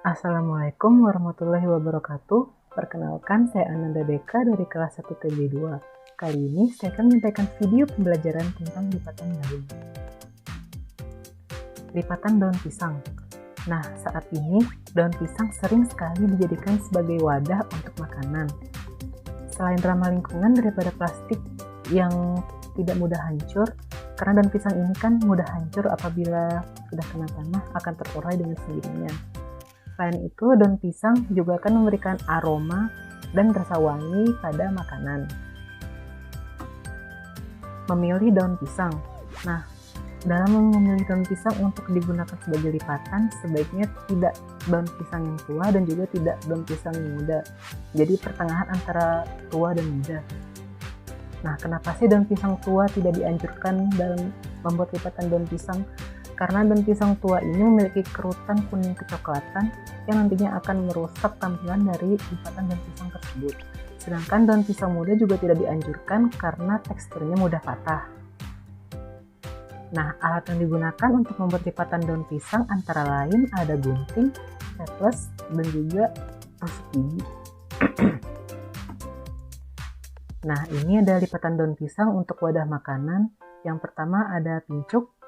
Assalamualaikum warahmatullahi wabarakatuh. Perkenalkan, saya Ananda Deka dari kelas 1 TB2. Kali ini saya akan menyampaikan video pembelajaran tentang lipatan daun. Lipatan daun pisang. Nah, saat ini daun pisang sering sekali dijadikan sebagai wadah untuk makanan. Selain ramah lingkungan daripada plastik yang tidak mudah hancur, karena daun pisang ini kan mudah hancur apabila sudah kena tanah akan terurai dengan sendirinya. Selain itu, daun pisang juga akan memberikan aroma dan rasa wangi pada makanan. Memilih daun pisang. Nah, dalam memilih daun pisang untuk digunakan sebagai lipatan, sebaiknya tidak daun pisang yang tua dan juga tidak daun pisang yang muda. Jadi pertengahan antara tua dan muda. Nah, kenapa sih daun pisang tua tidak dianjurkan dalam membuat lipatan daun pisang? Karena daun pisang tua ini memiliki kerutan kuning kecoklatan yang nantinya akan merusak tampilan dari lipatan daun pisang tersebut. Sedangkan daun pisang muda juga tidak dianjurkan karena teksturnya mudah patah. Nah, alat yang digunakan untuk membuat lipatan daun pisang antara lain ada gunting, staples, dan juga tusuk gigi. Nah, ini ada lipatan daun pisang untuk wadah makanan. Yang pertama ada pincuk.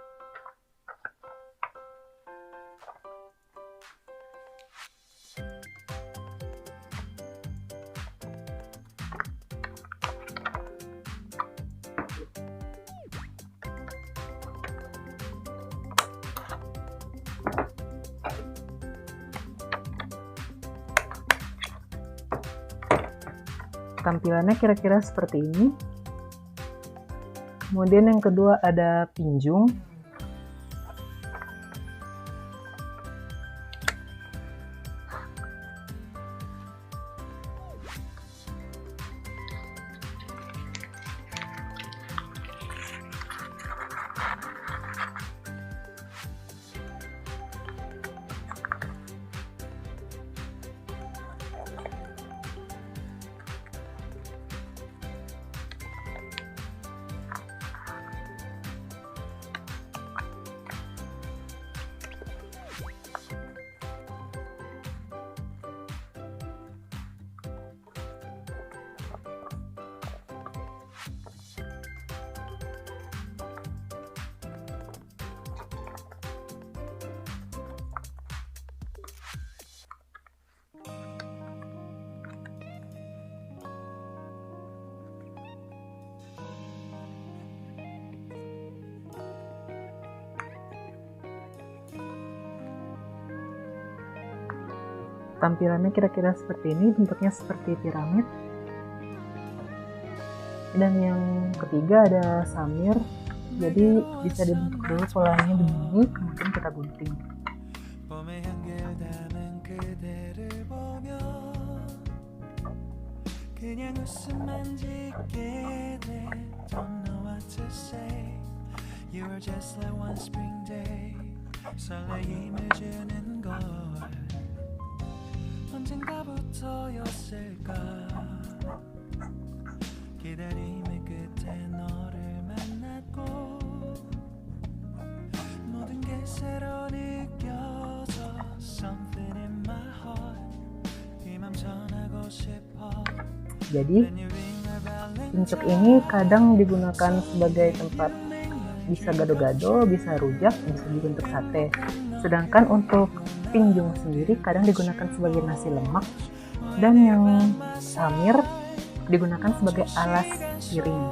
Tampilannya kira-kira seperti ini. Kemudian yang kedua ada pinjung. Tampilannya kira-kira seperti ini, bentuknya seperti piramid. Dan yang ketiga ada samir, jadi bisa dibentuk dulu polanya begini, kemudian kita gunting. 언젠가부터였을까 기다림의 끝에 너를 만났고 모든 게 새로 느껴져 Something in my heart 이 맘 전하고 싶어. Jadi pincuk ini kadang digunakan sebagai tempat bisa gado-gado, bisa rujak, bisa juga untuk sate. Sedangkan untuk pinjung sendiri kadang digunakan sebagai nasi lemak, dan yang samir digunakan sebagai alas piring.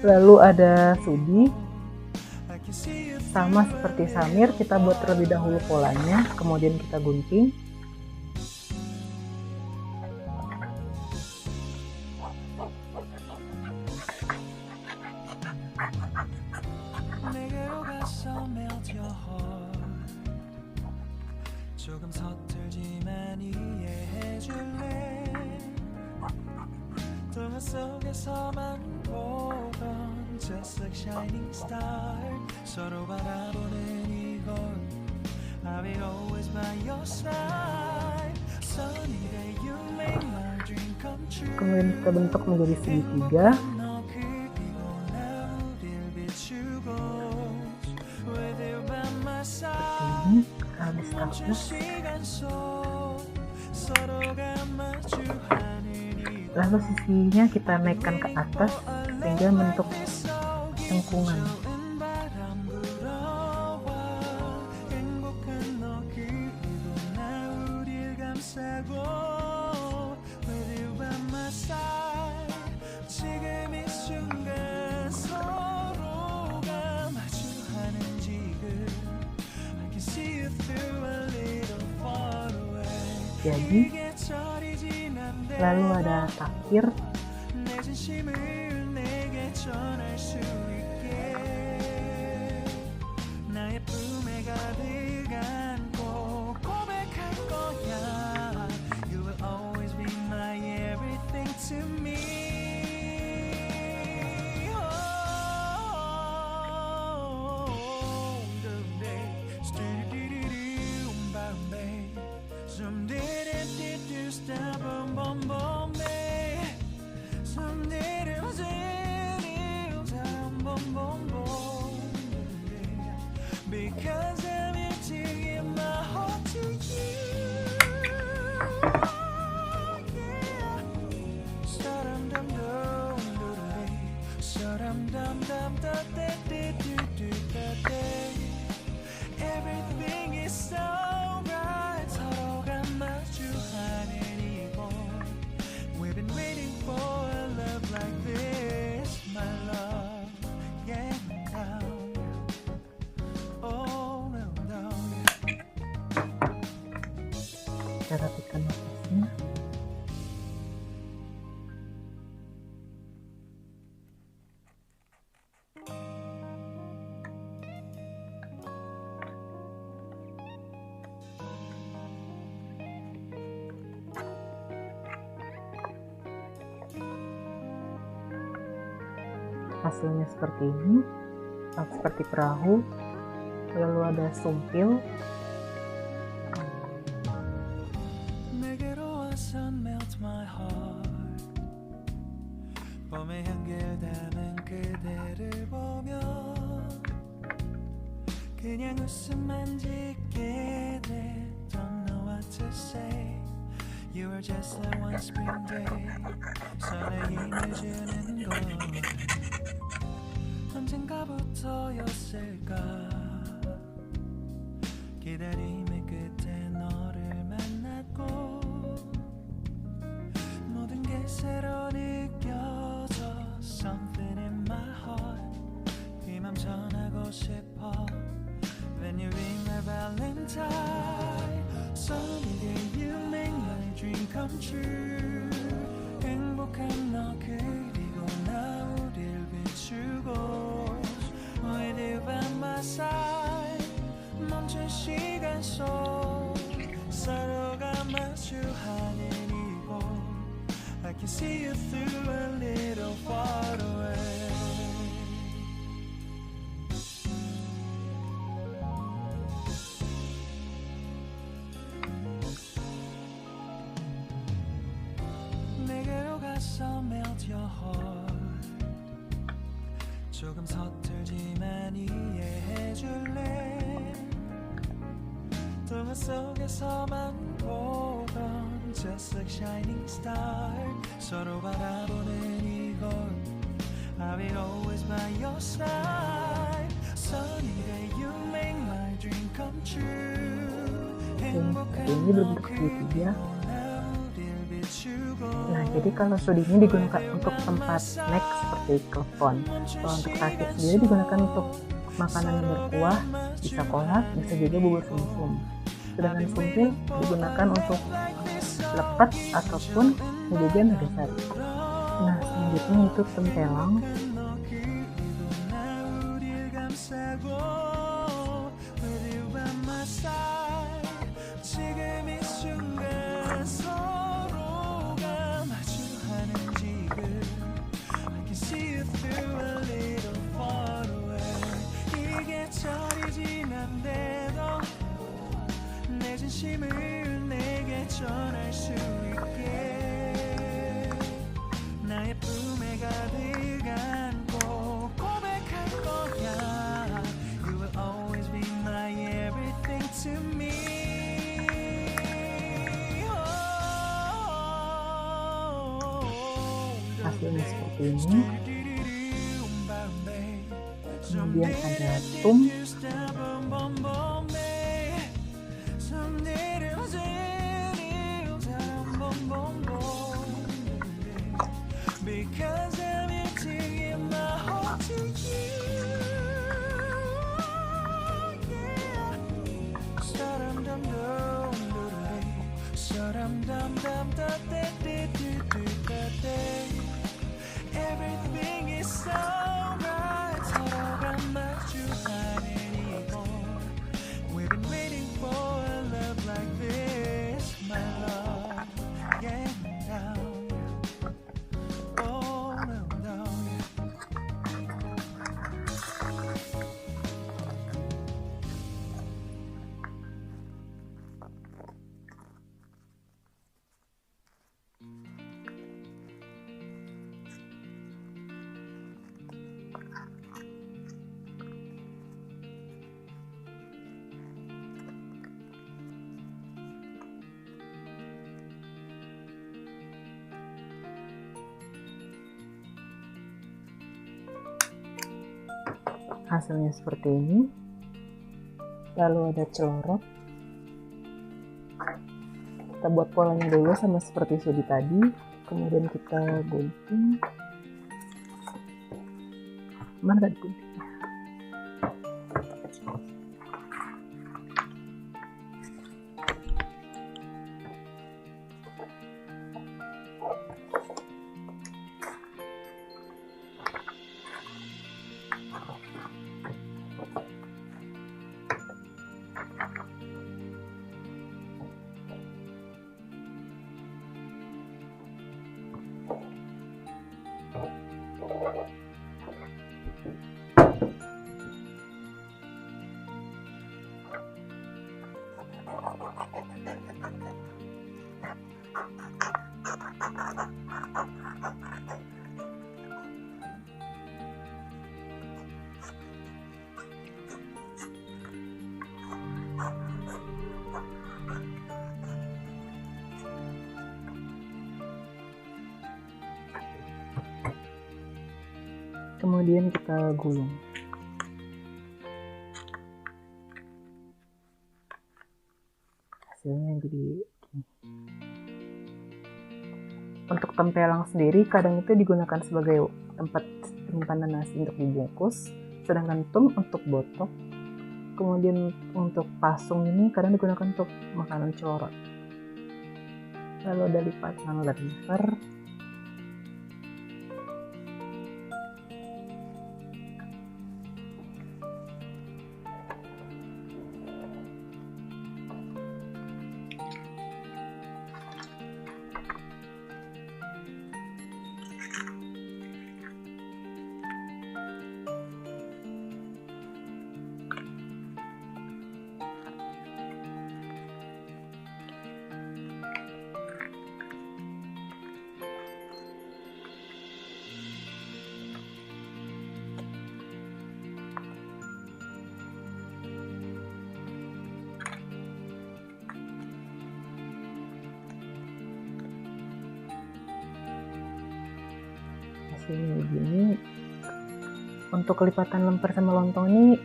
Lalu ada sudi, sama seperti samir, kita buat terlebih dahulu polanya, kemudian kita gunting. 조금 서툴지만 이해해줄래 동화 속에서만 보던 Just like shining star 서로 바라보는 이곳 I'll be always by your side Sunny day you make my dream come true Kemudian kita bentuk menjadi segitiga. 너 그리고 나 우릴 비추고 With you by my side habis kapas, lalu sisinya kita naikkan ke atas sehingga membentuk lengkungan. Jadi lalu ada takbir, because I'm here to give my heart to you. Yeah. Sa-dum dum dum dum sa-dum dum dum da da da da da da. Everything is so right. 서로가 마주하는 이곳. We've been waiting for a love like this, my love. Yeah, now. kita rapikan napasnya. Hasilnya seperti ini, seperti perahu, lalu ada sumpil, 내게로 와서 melt my heart. 봄의 향기를 담은 그대를 보며 그냥 웃음만 짓게 돼. Don't know what to say. You were just like one spring day. 설레임을 주는 걸 언젠가부터였을까. 기다림의 끝에 너를 만났고 모든 게 새로 느껴져. Something in my heart. 이 맘 전하고 싶어. When you ring my valentine. Sunny day you make my dream come true. 행복한 너 그리고 나 우릴 비추고 With you by my side. 멈춘 시간 속 서로가 마주하는 이곳. I can see you through a little far away. 내게로 가서 melt your heart. 조금 서툴지만 이해해줄래. 동화 속에서만 보던 just like shining star. 서로 바라보는 이곳. I will always by your side. Sunny day you make my dream come true. Ini berbentuk segitiga. Nah, jadi kalau sudinya digunakan untuk tempat snack seperti klepon. Kalau untuk raki sendiri digunakan untuk makanan yang berkuah, bisa kolak, bisa juga bubur sumsum. Sedangkan sumpil digunakan untuk lepet ataupun juga nagasari. Nah, selanjutnya itu tempelang. 내 진심을 내게 전할 수 있게 나의 품에 가득한 hasilnya seperti ini. Kemudian ada tum, everything is so right. 서로가 마주한 anymore. We've been waiting for a love like this, my love. Yeah, now. Oh, no, no, yeah. hasilnya seperti ini. Lalu ada celorot, kita buat polanya dulu sama seperti sudi tadi, kemudian kita gunting. Mana tadi guntingnya? Kemudian kita gulung. Hasilnya jadi gini. Untuk tempelang sendiri kadang itu digunakan sebagai tempat penyimpanan nasi untuk dibungkus, sedangkan tum untuk botok. Kemudian untuk pasung ini kadang digunakan untuk makanan celorot. Lalu ada lipatan lever. Hasilnya begini. Untuk lipatan lemper sama lontong ini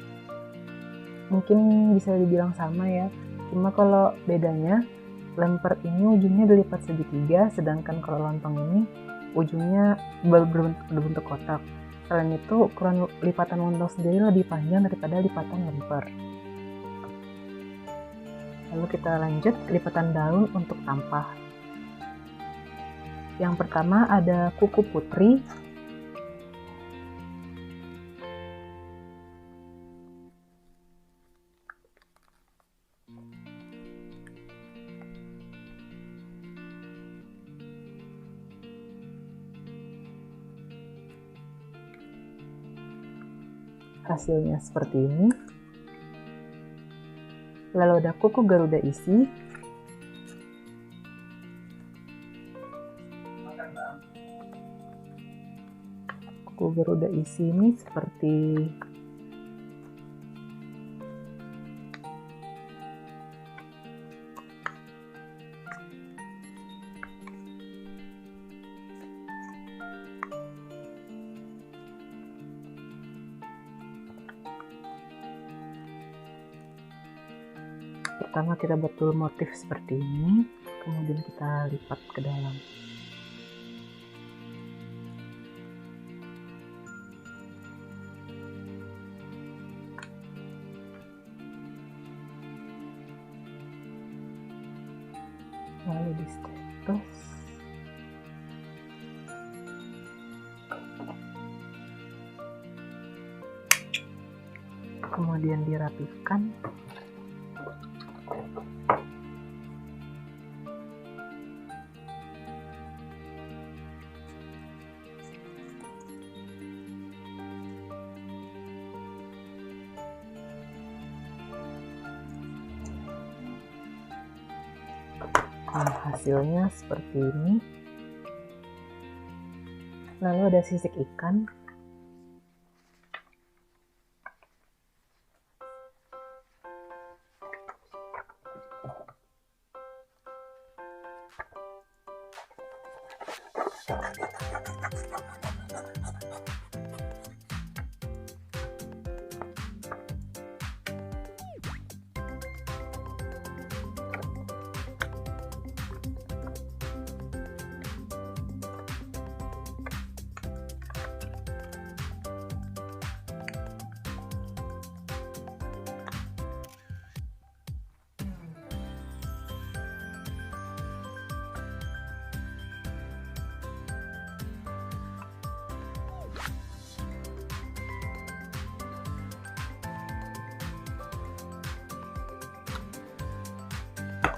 mungkin bisa dibilang sama ya, cuma kalau bedanya lemper ini ujungnya dilipat segitiga, sedangkan kalau lontong ini ujungnya berbentuk kotak. Selain itu ukuran lipatan lontong sendiri lebih panjang daripada lipatan lemper. Lalu kita lanjut lipatan daun untuk tampah. Yang pertama ada kuku putri. Hasilnya seperti ini. Lalu ada kuku garuda isi. Kuku garuda isi ini seperti Pertama kita betul motif seperti ini, kemudian kita lipat ke dalam. Lalu di staples. Kemudian dirapikan. Nah, hasilnya seperti ini. Lalu ada sisik ikan.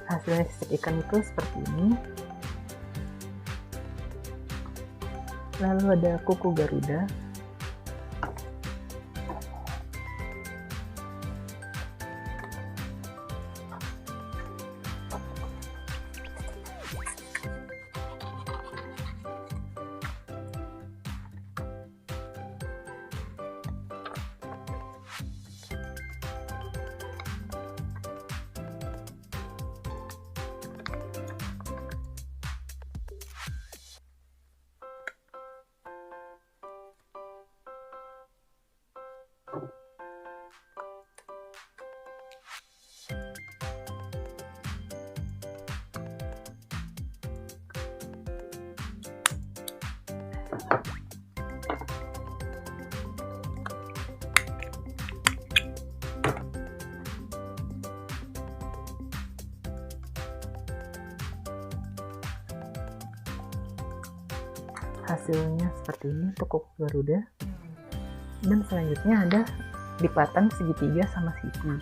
Hasilnya sisik ikan itu seperti ini. Lalu ada kuku Garuda. Hasilnya seperti ini untuk kuku Garuda. Dan selanjutnya ada lipatan segitiga sama sisi.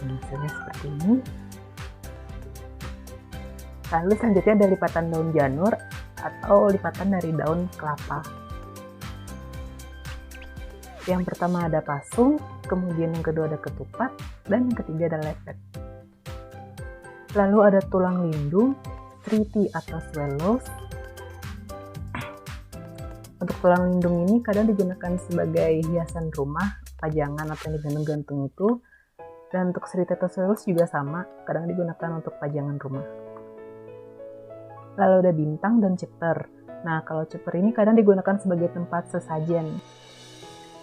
Hasilnya seperti ini. Lalu selanjutnya ada lipatan daun janur atau lipatan dari daun kelapa. Yang pertama ada pasung, kemudian yang kedua ada ketupat, dan yang ketiga ada lepet. Lalu ada tulang lindung, triti atau swallows. Untuk tulang lindung ini kadang digunakan sebagai hiasan rumah, pajangan atau yang digantung-gantung itu. Dan untuk triti atau swallows juga sama, kadang digunakan untuk pajangan rumah. Lalu ada bintang dan ceper. Nah, kalau ceper ini kadang digunakan sebagai tempat sesajen.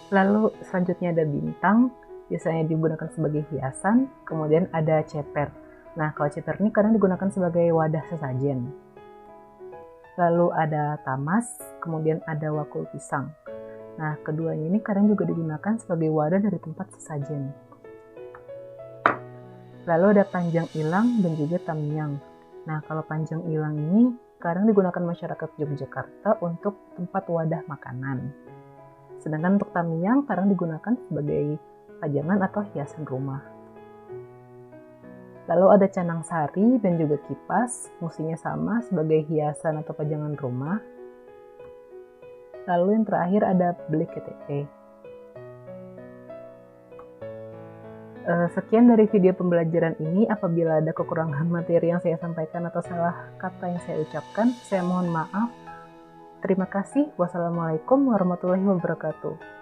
Lalu selanjutnya ada bintang, biasanya digunakan sebagai hiasan. Kemudian ada ceper. Nah, kalau ceper ini kadang digunakan sebagai wadah sesajen. Lalu ada tamas, kemudian ada wakul pisang. Nah, keduanya ini kadang juga digunakan sebagai wadah dari tempat sesajen. Lalu ada panjang ilang dan juga tamyang. Nah, kalau panjang ilang ini kadang digunakan masyarakat Yogyakarta untuk tempat wadah makanan. Sedangkan untuk tamyang kadang digunakan sebagai pajangan atau hiasan rumah. Lalu ada canang sari dan juga kipas, fungsinya sama sebagai hiasan atau pajangan rumah. Lalu yang terakhir ada belik KTP. Sekian dari video pembelajaran ini. Apabila ada kekurangan materi yang saya sampaikan atau salah kata yang saya ucapkan, saya mohon maaf. Terima kasih. Wassalamualaikum warahmatullahi wabarakatuh.